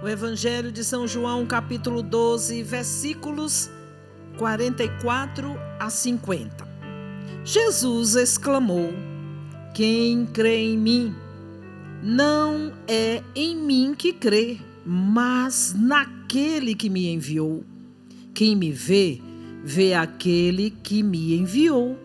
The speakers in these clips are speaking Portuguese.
O Evangelho de São João, capítulo 12, versículos 44 a 50. Jesus exclamou: quem crê em mim, não é em mim que crê, mas naquele que me enviou. Quem me vê, vê aquele que me enviou.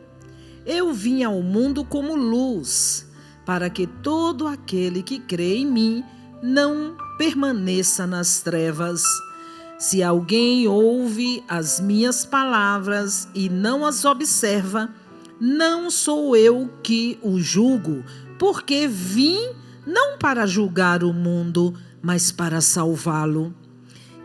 Eu vim ao mundo como luz, para que todo aquele que crê em mim não permaneça nas trevas. Se alguém ouve as minhas palavras e não as observa, não sou eu que o julgo, porque vim não para julgar o mundo, mas para salvá-lo.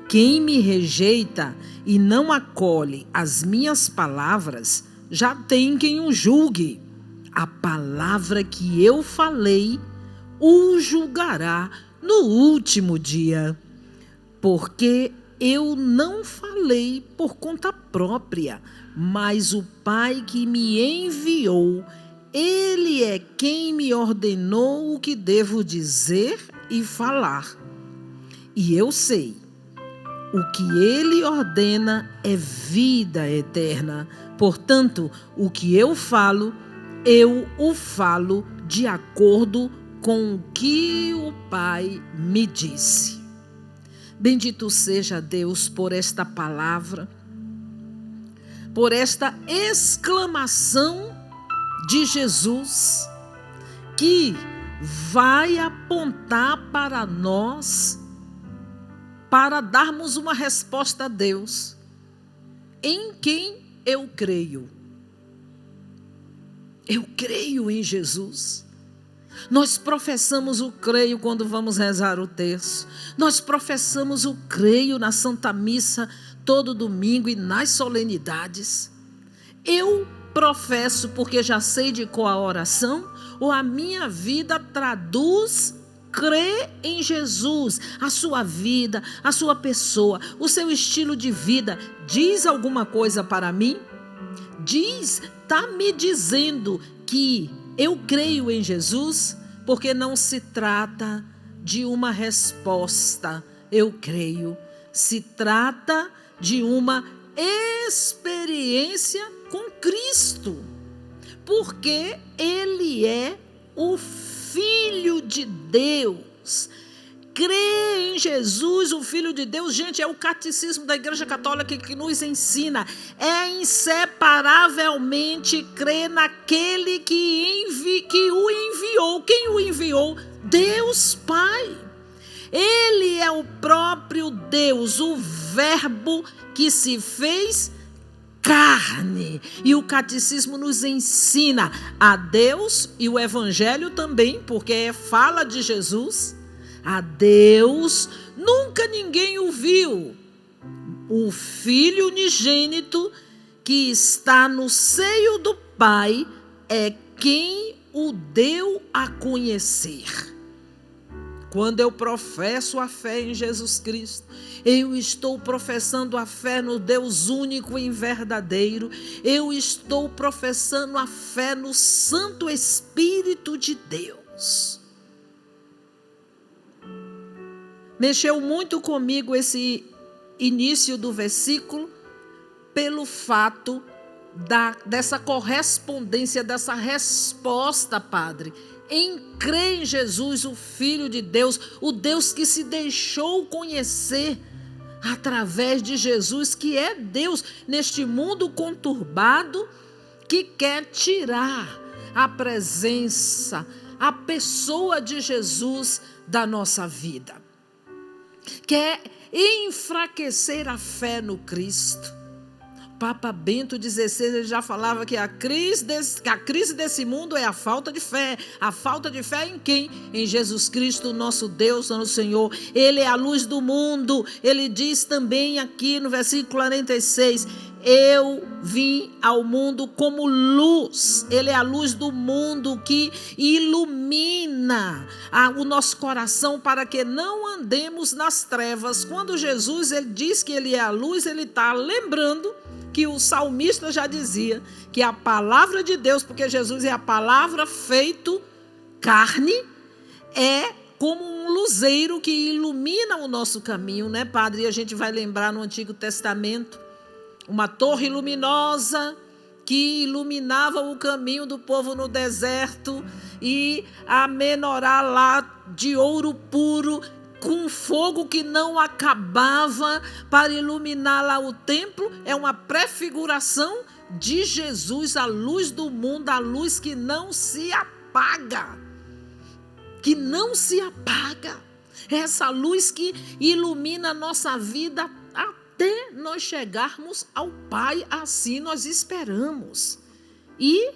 Quem me rejeita e não acolhe as minhas palavras, já tem quem o julgue. A palavra que eu falei o julgará no último dia. Porque eu não falei por conta própria, mas o Pai que me enviou, Ele é quem me ordenou o que devo dizer e falar. E eu sei, o que Ele ordena é vida eterna. Portanto, o que eu o falo de acordo com o que o Pai me disse. Bendito seja Deus por esta palavra, por esta exclamação de Jesus, que vai apontar para nós, para darmos uma resposta a Deus. Em quem eu creio? Eu creio em Jesus. Nós professamos o creio quando vamos rezar o terço. Nós professamos o creio na Santa Missa todo domingo e nas solenidades. Eu professo porque já sei de qual a oração, ou a minha vida traduz crer em Jesus. A sua vida, a sua pessoa, o seu estilo de vida diz alguma coisa para mim? Está me dizendo que eu creio em Jesus, porque não se trata de uma resposta, eu creio. Se trata de uma experiência com Cristo, porque Ele é o Filho de Deus. Crer em Jesus, o Filho de Deus, gente, é o catecismo da Igreja Católica que nos ensina. É inseparavelmente crer naquele que o enviou. Quem o enviou? Deus Pai. Ele é o próprio Deus, o Verbo que se fez carne. E o catecismo nos ensina a Deus, e o Evangelho também, porque fala de Jesus. A Deus nunca ninguém o viu. O Filho unigênito que está no seio do Pai é quem o deu a conhecer. Quando eu professo a fé em Jesus Cristo, eu estou professando a fé no Deus único e verdadeiro. Eu estou professando a fé no Santo Espírito de Deus. Mexeu muito comigo esse início do versículo, pelo fato dessa correspondência, dessa resposta, Padre, em crer em Jesus, o Filho de Deus, o Deus que se deixou conhecer através de Jesus, que é Deus neste mundo conturbado, que quer tirar a presença, a pessoa de Jesus da nossa vida. Quer enfraquecer a fé no Cristo. Papa Bento XVI, ele já falava que a crise desse mundo é a falta de fé. A falta de fé em quem? Em Jesus Cristo, nosso Deus, nosso Senhor. Ele é a luz do mundo. Ele diz também aqui no versículo 46, eu vim ao mundo como luz. Ele é a luz do mundo que ilumina o nosso coração para que não andemos nas trevas. Quando Jesus ele diz que ele é a luz, ele está lembrando que o salmista já dizia que a palavra de Deus, porque Jesus é a palavra feito carne, é como um luzeiro que ilumina o nosso caminho, né, Padre? E a gente vai lembrar no Antigo Testamento, uma torre luminosa que iluminava o caminho do povo no deserto, e a menorá lá de ouro puro, com fogo que não acabava, para iluminar lá o templo. É uma prefiguração de Jesus, a luz do mundo, a luz que não se apaga. Que não se apaga. Essa luz que ilumina a nossa vida até nós chegarmos ao Pai, assim nós esperamos. E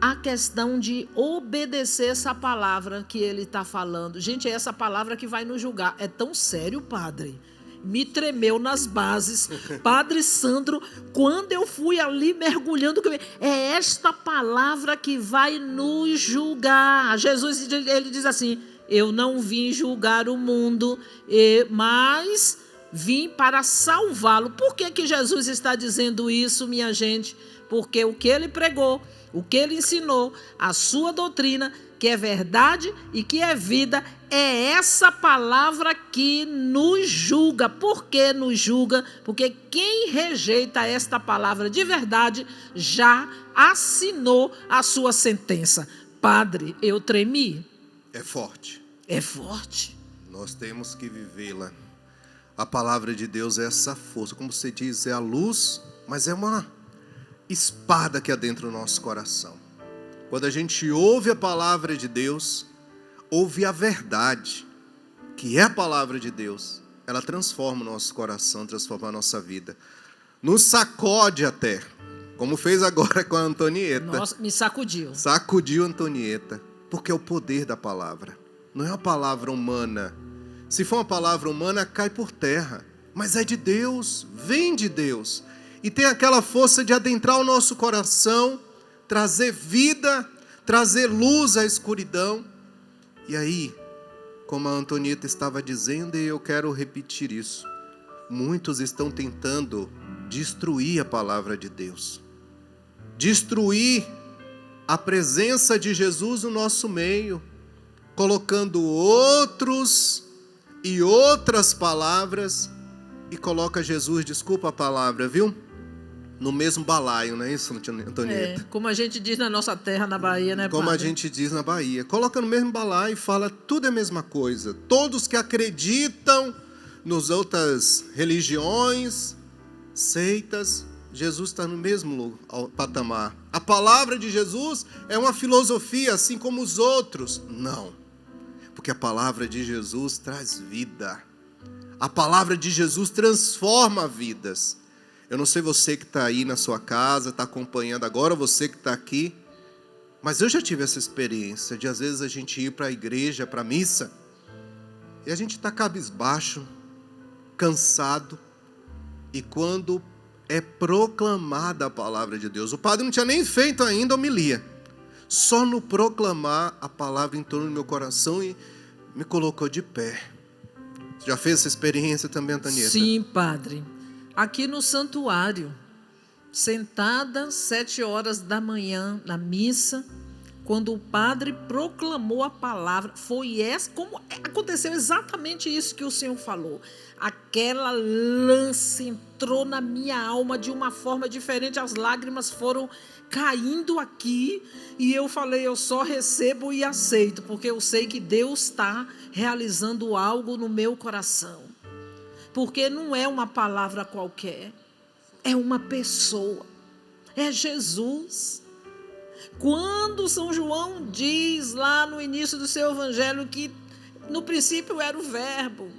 a questão de obedecer essa palavra que ele está falando. Gente, é essa palavra que vai nos julgar. É tão sério, Padre. Me tremeu nas bases. Padre Sandro, quando eu fui ali mergulhando, é esta palavra que vai nos julgar. Jesus, ele diz assim: eu não vim julgar o mundo, mas vim para salvá-lo. Por que Jesus está dizendo isso, minha gente? Porque o que ele pregou, o que ele ensinou, a sua doutrina, que é verdade e que é vida, é essa palavra que nos julga. Por que nos julga? Porque quem rejeita esta palavra de verdade já assinou a sua sentença. Padre, eu tremi. É forte. É forte. Nós temos que vivê-la. A palavra de Deus é essa força. Como você diz, é a luz, mas é uma espada que há dentro do nosso coração. Quando a gente ouve a palavra de Deus, ouve a verdade, que é a palavra de Deus, ela transforma o nosso coração, transforma a nossa vida. Nos sacode até, como fez agora com a Antonieta. Nossa, me sacudiu. Sacudiu a Antonieta, porque é o poder da palavra. Não é uma palavra humana. Se for uma palavra humana, cai por terra. Mas é de Deus, vem de Deus. E tem aquela força de adentrar o nosso coração, trazer vida, trazer luz à escuridão. E aí, como a Antonieta estava dizendo, e eu quero repetir isso, muitos estão tentando destruir a palavra de Deus, destruir a presença de Jesus no nosso meio, colocando outros e outras palavras, e coloca Jesus, desculpa a palavra, viu? No mesmo balaio, não é isso, Antonieta? É, como a gente diz na nossa terra, na Bahia, né, Como Padre? a gente diz na Bahia. Coloca no mesmo balaio e fala tudo é a mesma coisa. Todos que acreditam nas outras religiões, seitas, Jesus está no mesmo patamar. A palavra de Jesus é uma filosofia, assim como os outros. Não, porque a palavra de Jesus traz vida. A palavra de Jesus transforma vidas. Eu não sei você que está aí na sua casa, está acompanhando agora, você que está aqui, mas eu já tive essa experiência de às vezes a gente ir para a igreja, para a missa, e a gente está cabisbaixo, cansado, e quando é proclamada a palavra de Deus, o padre não tinha nem feito ainda a homilia, só no proclamar a palavra entrou no meu coração e me colocou de pé. Você já fez essa experiência também, Antonieta? Sim, Padre. Aqui no santuário, sentada 7h da manhã na missa, quando o padre proclamou a palavra, foi essa, como aconteceu exatamente isso que o Senhor falou. Aquela lança entrou na minha alma de uma forma diferente, as lágrimas foram caindo aqui, e eu falei, eu só recebo e aceito, porque eu sei que Deus está realizando algo no meu coração. Porque não é uma palavra qualquer, é uma pessoa, é Jesus. Quando São João diz lá no início do seu evangelho que no princípio era o verbo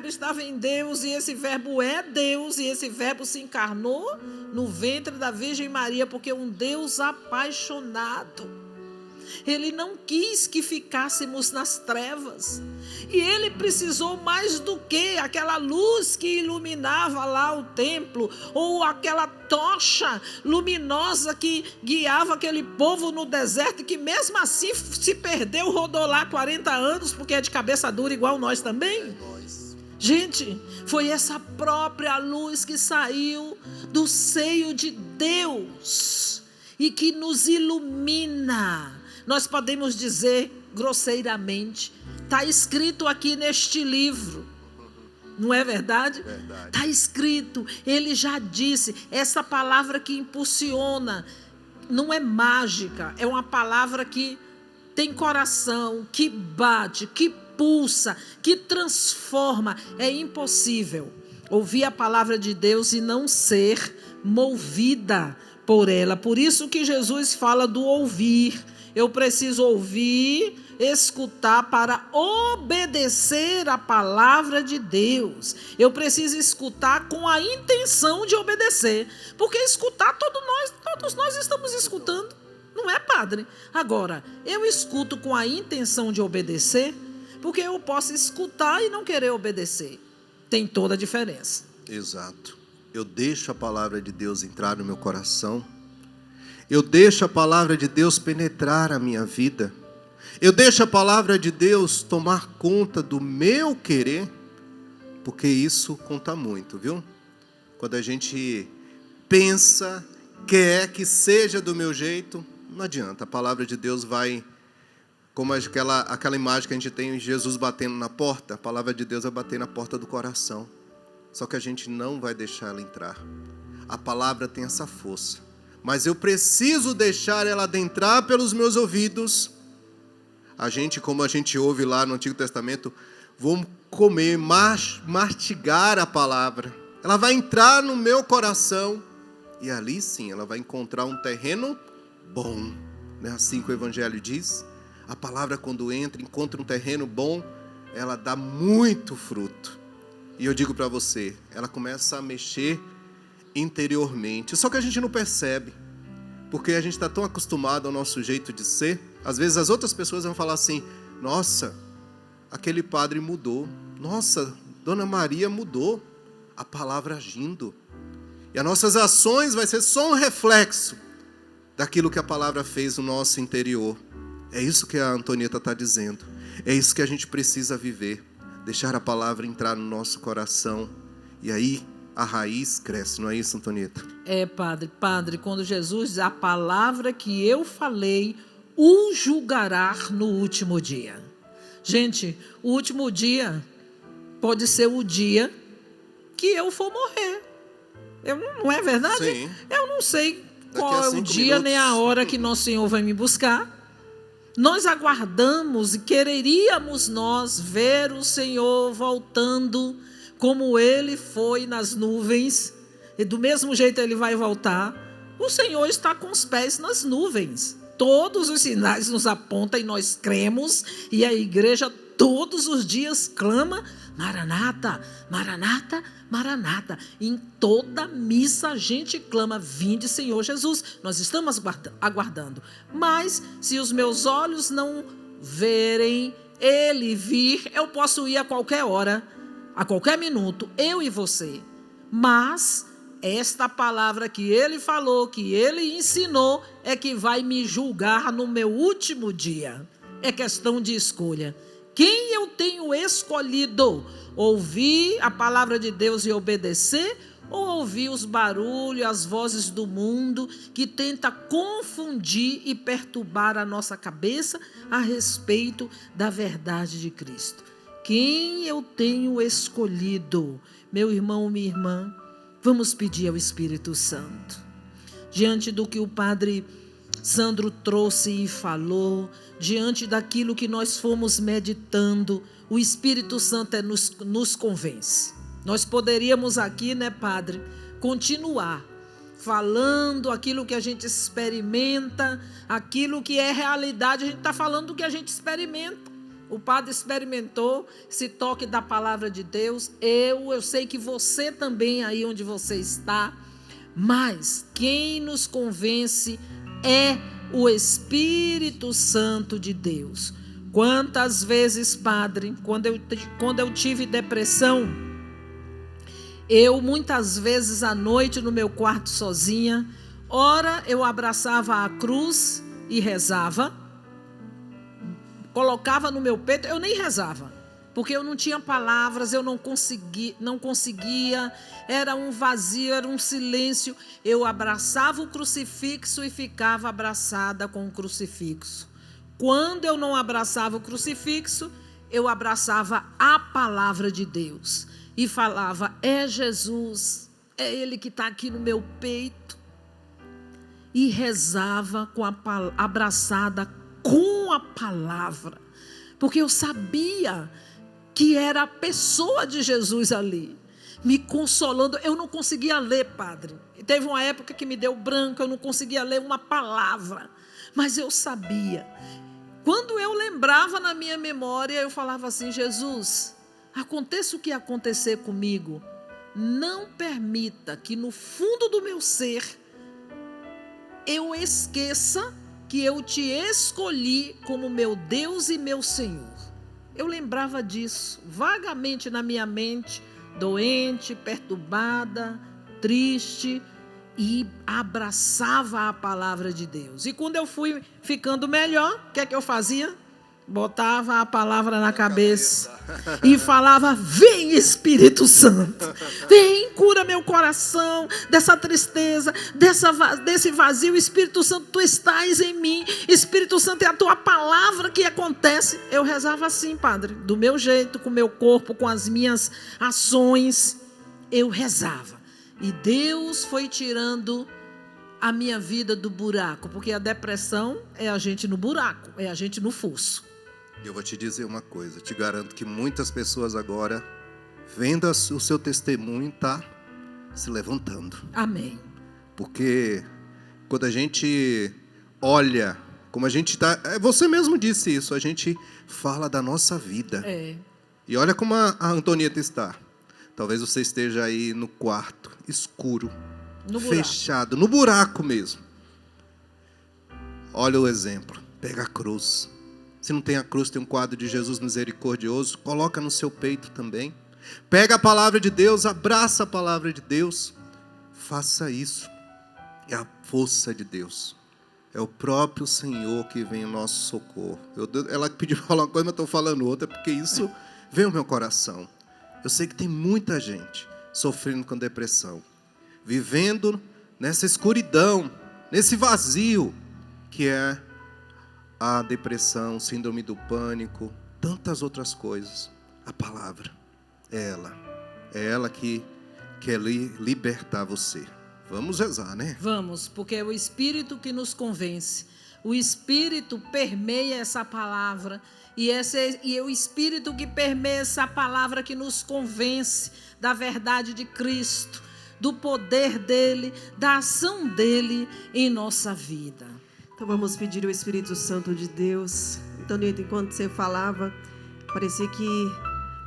estava em Deus, e esse verbo é Deus, e esse verbo se encarnou no ventre da Virgem Maria, porque um Deus apaixonado. Ele não quis que ficássemos nas trevas. E ele precisou mais do que aquela luz que iluminava lá o templo, ou aquela tocha luminosa que guiava aquele povo no deserto, que mesmo assim se perdeu, rodou lá 40 anos, porque é de cabeça dura igual nós também. Gente, foi essa própria luz que saiu do seio de Deus e que nos ilumina. Nós podemos dizer grosseiramente. Está escrito aqui neste livro. Não é verdade? Verdade. Está escrito. Ele já disse. Essa palavra que impulsiona não é mágica. É uma palavra que tem coração, que bate, que pulsa, que transforma. É impossível ouvir a palavra de Deus e não ser movida por ela. Por isso que Jesus fala do ouvir. Eu preciso ouvir, escutar para obedecer a palavra de Deus. Eu preciso escutar com a intenção de obedecer. Porque escutar, todos nós estamos escutando. Não é, padre? Agora, eu escuto com a intenção de obedecer, porque eu posso escutar e não querer obedecer. Tem toda a diferença. Exato. Eu deixo a palavra de Deus entrar no meu coração. Eu deixo a palavra de Deus penetrar a minha vida. Eu deixo a palavra de Deus tomar conta do meu querer, porque isso conta muito, viu? Quando a gente pensa, quer que seja do meu jeito, não adianta. A palavra de Deus vai, como aquela imagem que a gente tem de Jesus batendo na porta, a palavra de Deus vai bater na porta do coração. Só que a gente não vai deixar ela entrar. A palavra tem essa força. Mas eu preciso deixar ela adentrar pelos meus ouvidos. Como a gente ouve lá no Antigo Testamento, vamos comer, mastigar a palavra. Ela vai entrar no meu coração. E ali sim, ela vai encontrar um terreno bom. Não é assim que o Evangelho diz? A palavra, quando encontra um terreno bom, ela dá muito fruto. E eu digo para você, ela começa a mexer interiormente. Só que a gente não percebe, porque a gente está tão acostumado ao nosso jeito de ser. Às vezes as outras pessoas vão falar assim: nossa, aquele padre mudou. Nossa, Dona Maria mudou. A palavra agindo. E as nossas ações vai ser só um reflexo daquilo que a palavra fez no nosso interior. É isso que a Antonieta está dizendo. É isso que a gente precisa viver. Deixar a palavra entrar no nosso coração. E aí a raiz cresce, não é isso, Antonieta? É, padre. Padre, quando Jesus diz: a palavra que eu falei o julgará no último dia. Gente, o último dia pode ser o dia que eu for morrer. Não é verdade? Sim. Eu não sei qual é o 5 dia minutos. nem a hora que nosso Senhor vai me buscar. Nós aguardamos e quereríamos nós ver o Senhor voltando como Ele foi nas nuvens. E do mesmo jeito Ele vai voltar. O Senhor está com os pés nas nuvens. Todos os sinais nos apontam e nós cremos. E a igreja todos os dias clama: Maranata, Maranata, Maranata. Em toda missa a gente clama: vinde, Senhor Jesus. Nós estamos aguardando. Mas se os meus olhos não verem Ele vir, eu posso ir a qualquer hora, a qualquer minuto, eu e você. Mas esta palavra que Ele falou, que Ele ensinou, é que vai me julgar no meu último dia. É questão de escolha. Quem eu tenho escolhido? Ouvir a palavra de Deus e obedecer, ou ouvir os barulhos, as vozes do mundo que tenta confundir e perturbar a nossa cabeça a respeito da verdade de Cristo? Quem eu tenho escolhido? Meu irmão, minha irmã, vamos pedir ao Espírito Santo. Diante do que o Padre Sandro trouxe e falou, diante daquilo que nós fomos meditando, o Espírito Santo nos convence. Nós poderíamos aqui, né, Padre, continuar falando aquilo que a gente experimenta, aquilo que é realidade. A gente está falando do que a gente experimenta. O Padre experimentou esse toque da palavra de Deus. Eu sei que você também, aí onde você está. Mas quem nos convence é o Espírito Santo de Deus. Quantas vezes, Padre, quando eu tive depressão, eu muitas vezes à noite no meu quarto sozinha, ora eu abraçava a cruz e rezava, colocava no meu peito, eu nem rezava, porque eu não tinha palavras, eu não conseguia, era um vazio, era um silêncio. Eu abraçava o crucifixo e ficava abraçada com o crucifixo. Quando eu não abraçava o crucifixo, eu abraçava a palavra de Deus e falava: é Jesus, é Ele que está aqui no meu peito. E rezava abraçada com a palavra, porque eu sabia que era a pessoa de Jesus ali, me consolando. Eu não conseguia ler, padre. Teve uma época que me deu branco, eu não conseguia ler uma palavra, mas eu sabia. Quando eu lembrava na minha memória, eu falava assim: Jesus, aconteça o que acontecer comigo, não permita que no fundo do meu ser eu esqueça que eu te escolhi como meu Deus e meu Senhor. Eu lembrava disso vagamente na minha mente, doente, perturbada, triste, e abraçava a palavra de Deus. E quando eu fui ficando melhor, o que é que eu fazia? Botava a palavra na cabeça e falava: vem, Espírito Santo, vem, cura meu coração dessa tristeza, desse vazio. Espírito Santo, tu estás em mim. Espírito Santo, é a tua palavra que acontece. Eu rezava assim, padre, do meu jeito, com o meu corpo, com as minhas ações, eu rezava. E Deus foi tirando a minha vida do buraco, porque a depressão é a gente no buraco, é a gente no fosso. Eu vou te dizer uma coisa, te garanto que muitas pessoas agora, vendo o seu testemunho, tá se levantando. Amém. Porque quando a gente olha, como a gente está, você mesmo disse isso, a gente fala da nossa vida. E olha como a Antonieta está. Talvez você esteja aí no quarto, escuro, fechado, no buraco mesmo. Olha o exemplo, pega a cruz. Se não tem a cruz, tem um quadro de Jesus misericordioso, coloca no seu peito também. Pega a palavra de Deus, abraça a palavra de Deus. Faça isso. É a força de Deus. É o próprio Senhor que vem em nosso socorro. Ela pediu para falar uma coisa, mas estou falando outra, porque isso vem ao meu coração. Eu sei que tem muita gente sofrendo com depressão, vivendo nessa escuridão, nesse vazio que é a depressão, síndrome do pânico, tantas outras coisas. A palavra é ela que quer libertar você. Vamos rezar, né? Vamos, porque é o Espírito que nos convence. O Espírito permeia essa palavra, e é o Espírito que permeia essa palavra que nos convence da verdade de Cristo, do poder dele, da ação dele em nossa vida. Então vamos pedir o Espírito Santo de Deus. Então, enquanto você falava, parecia que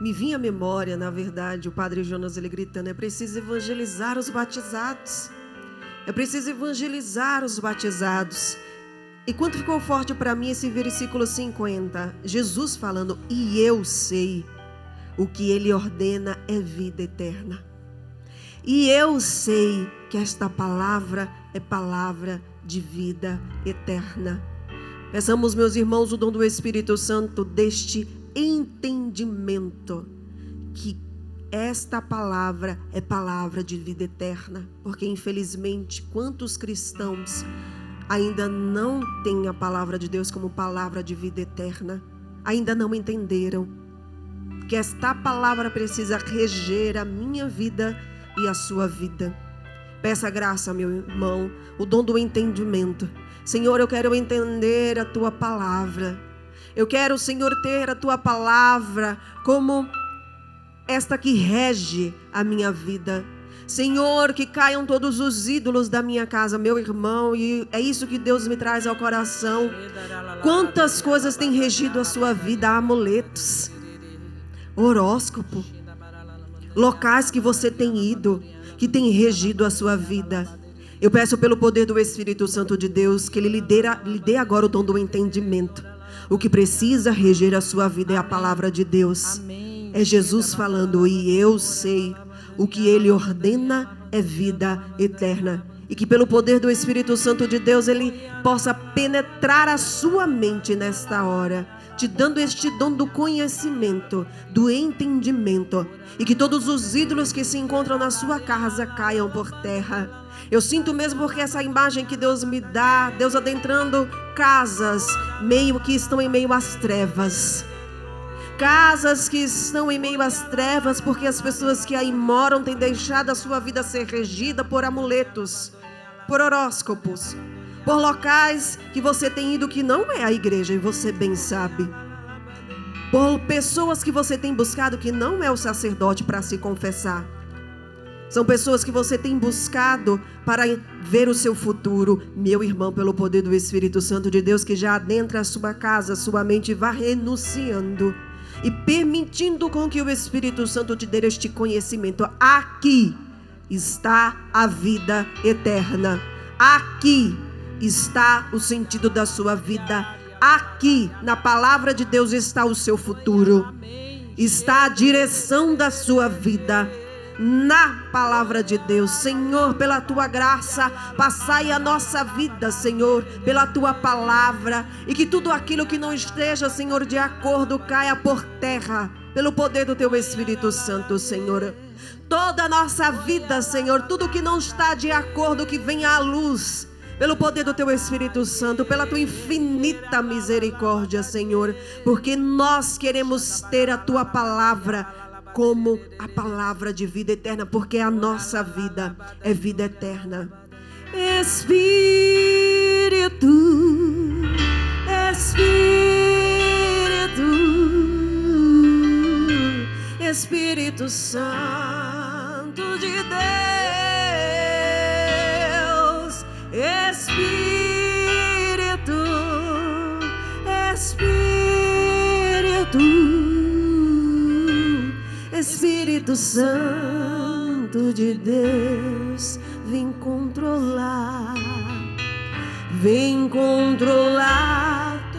me vinha à memória, na verdade, o Padre Jonas, ele gritando: é preciso evangelizar os batizados. É preciso evangelizar os batizados. E quanto ficou forte para mim esse versículo 50, Jesus falando: e eu sei, o que ele ordena é vida eterna. E eu sei que esta palavra é palavra de vida eterna. Peçamos, meus irmãos, o dom do Espírito Santo, deste entendimento, que esta palavra é palavra de vida eterna, porque infelizmente quantos cristãos ainda não têm a palavra de Deus como palavra de vida eterna, ainda não entenderam que esta palavra precisa reger a minha vida e a sua vida. Peça a graça, meu irmão, o dom do entendimento. Senhor, eu quero entender a tua palavra. Eu quero, Senhor, ter a tua palavra como esta que rege a minha vida. Senhor, que caiam todos os ídolos da minha casa, meu irmão, e é isso que Deus me traz ao coração. Quantas coisas têm regido a sua vida, amuletos, horóscopo, locais que você tem ido, que tem regido a sua vida. Eu peço pelo poder do Espírito Santo de Deus que Ele lhe dê agora o dom do entendimento. O que precisa reger a sua vida é a palavra de Deus. Amém. É Jesus falando: e eu sei, o que Ele ordena é vida eterna. E que pelo poder do Espírito Santo de Deus Ele possa penetrar a sua mente nesta hora, te dando este dom do conhecimento, do entendimento, e que todos os ídolos que se encontram na sua casa caiam por terra. Eu sinto mesmo, porque essa imagem que Deus me dá, Deus adentrando casas que estão em meio às trevas. Casas que estão em meio às trevas porque as pessoas que aí moram têm deixado a sua vida ser regida por amuletos, por horóscopos, por locais que você tem ido que não é a igreja, e você bem sabe. Por pessoas que você tem buscado que não é o sacerdote para se confessar. São pessoas que você tem buscado para ver o seu futuro. Meu irmão, pelo poder do Espírito Santo de Deus que já adentra a sua casa, sua mente, vá renunciando e permitindo com que o Espírito Santo te dê este conhecimento. Aqui está a vida eterna. Aqui está o sentido da sua vida. Aqui, na palavra de Deus, está o seu futuro. Está a direção da sua vida. Na palavra de Deus. Senhor, pela tua graça, passai a nossa vida, Senhor, pela tua palavra, e que tudo aquilo que não esteja, Senhor, de acordo, caia por terra, pelo poder do teu Espírito Santo, Senhor. Toda a nossa vida, Senhor, tudo que não está de acordo, que venha à luz, pelo poder do teu Espírito Santo, pela tua infinita misericórdia, Senhor, porque nós queremos ter a tua palavra como a palavra de vida eterna, porque a nossa vida é vida eterna. Espírito, Espírito, Espírito Santo de Deus, Espírito, Espírito, Espírito Santo de Deus, vem controlar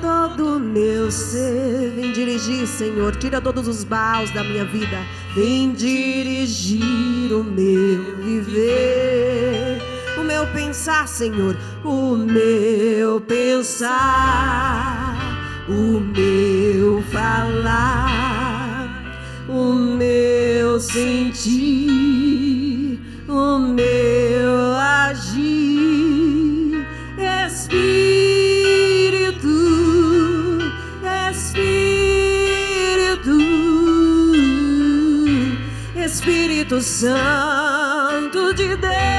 todo o meu ser. Vem dirigir, Senhor, tira todos os baús da minha vida. Vem dirigir o meu viver, o meu pensar, Senhor, o meu pensar, o meu falar, o meu sentir, o meu agir. Espírito, Espírito, Espírito Santo de Deus,